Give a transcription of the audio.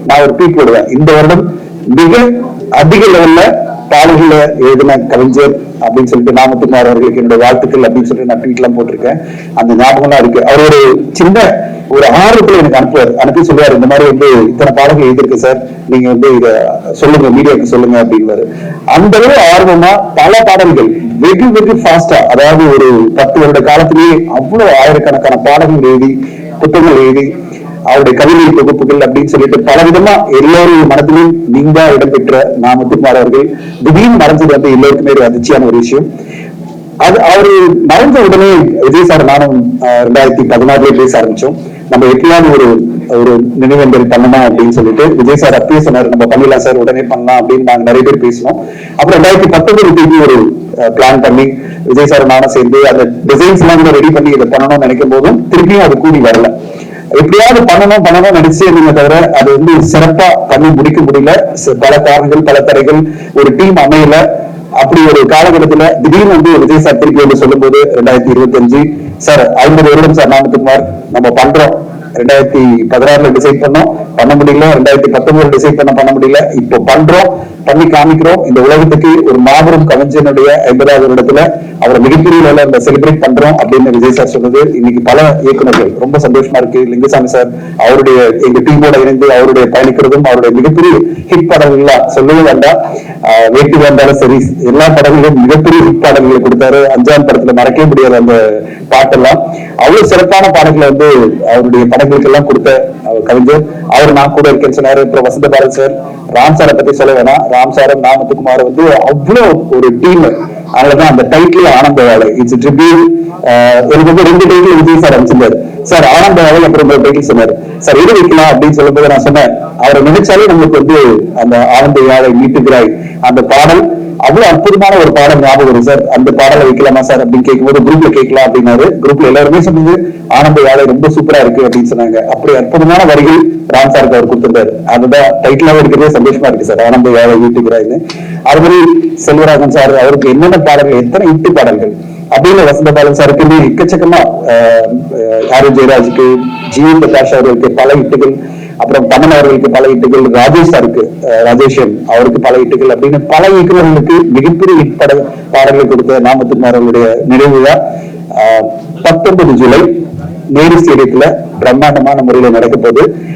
நான் ஒரு ட்வீட் போடுவேன், இந்த வருடம் மிக அதிக லெவல்ல பாடல்களை எழுதின கவிஞர் அப்படின்னு சொல்லிட்டு நாமத்துக்குமார் அவர்களுக்கு என்னோட வாழ்த்துக்கள் அப்படின்னு சொல்லிட்டு நான் ட்வீட் எல்லாம் போட்டிருக்கேன். அந்த ஞாபகம்லாம் இருக்கு. அவர் ஒரு சின்ன ஒரு ஆர்வத்துல எனக்கு அனுப்பி சொல்லுவாரு, இந்த மாதிரி வந்து இத்தனை பாடல்கள் எழுதிருக்கு சார், நீங்க வந்து இத சொல்லுங்க, மீடியாவுக்கு சொல்லுங்க அப்படின்னாரு. அந்த அளவு ஆர்வமா பல பாடல்கள் வெகு வெகு ஃபாஸ்டா, அதாவது ஒரு 10 வருட காலத்திலேயே அவ்வளவு ஆயிரக்கணக்கான பாடல்கள் எழுதி, புத்தகங்கள் எழுதி, அவருடைய கவிதை தொகுப்புகள் அப்படின்னு சொல்லிட்டு பல விதமா எல்லோரும் மனதிலும் நீங்கா இடம்பெற்ற நாமத்துக்குமார் அவர்கள் திடீர்னு மறைஞ்சது வந்து எல்லோருக்குமே ஒரு அதிர்ச்சியான ஒரு விஷயம். அது அவரு மறைஞ்ச உடனே விஜய் சார் நானும் 2016 பேச ஆரம்பிச்சோம். நம்ம எப்படியாவது ஒரு நினைவேந்தல் பண்ணணும் அப்படின்னு சொல்லிட்டு விஜய் சார் அப்பயே சொன்னாரு, நம்ம பண்ணிடலாம் சார், உடனே பண்ணலாம் அப்படின்னு நாங்க நிறைய பேர் பேசணும். அப்புறம் 2019 ஒரு பிளான் பண்ணி விஜய் சார் நானும் சேர்ந்து அந்த டிசைன்ஸ் எல்லாம் கூட ரெடி பண்ணி இதை பண்ணணும்னு நினைக்கும் போதும் திருப்பியும் அது கூடி வரல. எப்படியாவது பண்ணணும் நினைச்சே இருந்தீங்க தவிர அது வந்து சிறப்பா பண்ணி முடிக்க முடியல. பல காரணங்கள், பல தடைகள், ஒரு டீம் அமையல. அப்படி ஒரு காலகட்டத்துல திடீர்னு வந்து விஜய் சார் திருப்பி வந்து சொல்லும் போது 2025 சார் 50 வருடம் சார் நாமத்துக்குமார் நம்ம பண்றோம். 2016 டிசைட் பண்ணோம், பண்ண முடியல. 2019 டிசைட் பண்ண முடியல. இப்போ பண்றோம், பண்ணி காமிக்கிறோம். இந்த உலகத்துக்கு ஒரு மாபெரும் கவிஞனுடைய 50வது வருடத்துல அவரை மிகப்பெரிய லெவல்ல செலிப்ரேட் பண்றோம் அப்படின்னு விஜய் சார் சொன்னது இன்னைக்கு பல இயக்குநர்கள் ரொம்ப சந்தோஷமா இருக்கு. லிங்குசாமி சார் அவருடைய எங்க டீமோட இணைந்து அவருடைய பயணிக்கிறதும், அவருடைய மிகப்பெரிய ஹிட் பாடல்கள் சொல்லவே வேண்டாம், வேட்டு வந்தாலும் சரி, எல்லா படங்களிலும் மிகப்பெரிய ஹிட் பாடல்களை கொடுத்தாரு. 5ஆம் படத்துல மறக்கவே முடியாது அந்த பாட்டெல்லாம். அவ்வளவு சிறப்பான பாடல்களை வந்து அவருடைய படங்களுக்கு எல்லாம் கொடுத்த கவிஞர் அவர். நான் கூட இருக்கேன்னு சொன்னாரு. அப்புறம் வசந்த பாரத் சார், ராம் சாரை பத்தி சொல்ல வேணாம். ராம் சாரும் நாமத்துக்குமார் வந்து அவ்வளவு ஒரு டீம். அதனாலதான் அந்த டைட்டில் ஆனந்த வேலை, இட்ஸ் ட்ரிபியூட். எனக்கு வந்து 2 டைட்டில் விஜய் சார் அமைச்சிருந்தாரு. சார் ஆனந்த வேலை அப்புறம் டைட்டில் சொன்னாரு. சார் எது வைக்கலாம் அப்படின்னு சொல்லும் போது நான் சொன்னேன், அவரை நினைச்சாலே நமக்கு வந்து அந்த ஆனந்த வேலை மீட்டுகிறாய் அந்த பாடல் அவ்வளவு அற்புதமான ஒரு பாடல் ஞாபகம் வரும் சார். அந்த பாடலை வைக்கலாமா சார் அப்படின்னு கேட்கும்போது குரூப்ல கேட்கலாம் அப்படின்னாரு. குரூப்ல எல்லாருமே சொன்னது ஆனந்த வேலை ரொம்ப சூப்பரா இருக்கு அப்படின்னு சொன்னாங்க. அப்படி அற்புதமான வரிகள் ராம் சாருக்கு அவர் கொடுத்திருந்தாரு. அதுதான் டைட்டிலாக இருக்கிறதே சந்தோஷமா இருக்கு சார், ஆனந்த வேலை வீட்டுக்கிறாய்னு. அது மாதிரி செல்வராகவன் சார் அவருக்கு என்னென்ன பாடல்கள், எத்தனை இட்டு பாடல்கள் அப்படின்னு வசந்த பாலன் சாருக்கு எக்கச்சக்கமா, ஆர் ஜெயராஜுக்கு, ஜி பிரகாஷ் அவர்களுக்கு பல இட்டுகள், அப்புறம் கமன் அவர்களுக்கு பல இட்டுகள், ராஜேஷ் சாருக்கு, ராஜேஷன் அவருக்கு பல இட்டுகள் அப்படின்னு பல இயக்குநர்களுக்கு மிகப்பெரிய ஹிட் பாடல்கள் கொடுத்த நாமத்துக்குமார் அவர்களுடைய நினைவு விழா 19 ஜூலை நேரு ஸ்டேடியத்துல பிரம்மாண்டமான முறையில நடக்க போகுது.